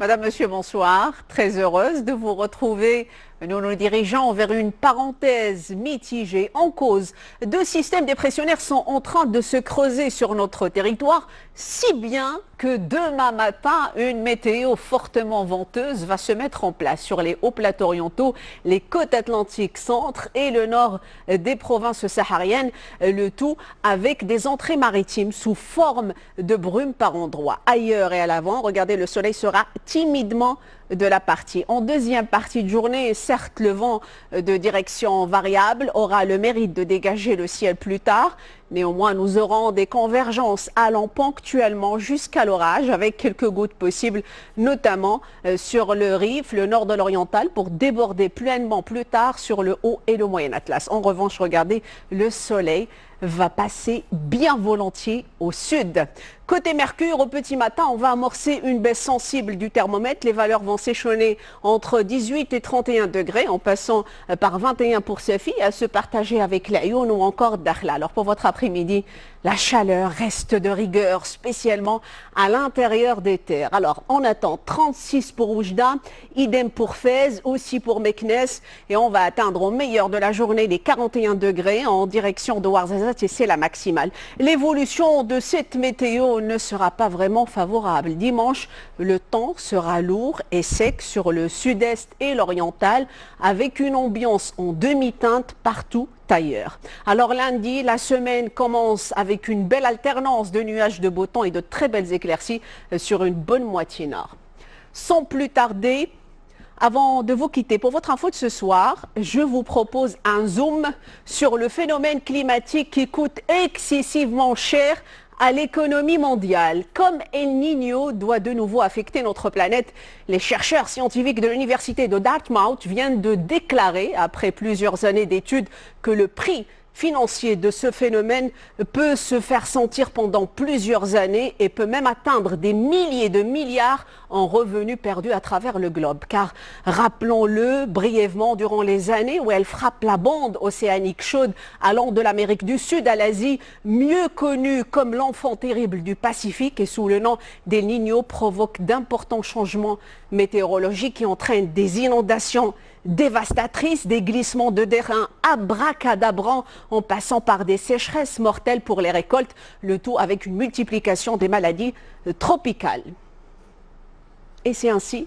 Madame, Monsieur, bonsoir. Très heureuse de vous retrouver. Nous nous dirigeons vers une parenthèse mitigée. En cause, deux systèmes dépressionnaires sont en train de se creuser sur notre territoire, si bien que demain matin, une météo fortement venteuse va se mettre en place sur les hauts plateaux orientaux, les côtes atlantiques centre et le nord des provinces sahariennes, le tout avec des entrées maritimes sous forme de brume par endroits. Ailleurs et à l'avant, regardez, le soleil sera timidement de la partie. En deuxième partie de journée, certes, le vent de direction variable aura le mérite de dégager le ciel plus tard. Néanmoins, nous aurons des convergences allant ponctuellement jusqu'à l'orage avec quelques gouttes possibles, notamment sur le Rif, le nord de l'oriental, pour déborder pleinement plus tard sur le haut et le moyen Atlas. En revanche, regardez, le soleil va passer bien volontiers au sud. Côté Mercure, au petit matin, on va amorcer une baisse sensible du thermomètre. Les valeurs vont s'échelonner entre 18 et 31 degrés, en passant par 21 pour Safi, à se partager avec l'Ayoun ou encore Dakhla. Alors pour votre après-midi, la chaleur reste de rigueur, spécialement à l'intérieur des terres. Alors on attend 36 pour Oujda, idem pour Fès, aussi pour Meknes, et on va atteindre au meilleur de la journée les 41 degrés en direction de Ouarzazate, et c'est la maximale. L'évolution de cette météo ne sera pas vraiment favorable. Dimanche, le temps sera lourd et sec sur le sud-est et l'oriental, avec une ambiance en demi-teinte partout ailleurs. Alors lundi, la semaine commence avec une belle alternance de nuages de beau temps et de très belles éclaircies sur une bonne moitié nord. Sans plus tarder, avant de vous quitter, pour votre info de ce soir, je vous propose un zoom sur le phénomène climatique qui coûte excessivement cher à l'économie mondiale. Comme El Niño doit de nouveau affecter notre planète, les chercheurs scientifiques de l'université de Dartmouth viennent de déclarer, après plusieurs années d'études, que le prix financier de ce phénomène peut se faire sentir pendant plusieurs années et peut même atteindre des milliers de milliards en revenus perdus à travers le globe. Car, rappelons-le brièvement, durant les années où elle frappe la bande océanique chaude allant de l'Amérique du Sud à l'Asie, mieux connue comme l'enfant terrible du Pacifique et sous le nom d'El Niño, provoque d'importants changements météorologiques qui entraînent des inondations dévastatrices, des glissements de terrain abracadabrants en passant par des sécheresses mortelles pour les récoltes, le tout avec une multiplication des maladies tropicales. Et c'est ainsi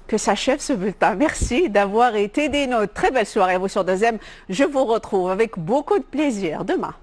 que s'achève ce bulletin. Merci d'avoir été des nôtres. Très belle soirée à vous sur 2M. Je vous retrouve avec beaucoup de plaisir demain.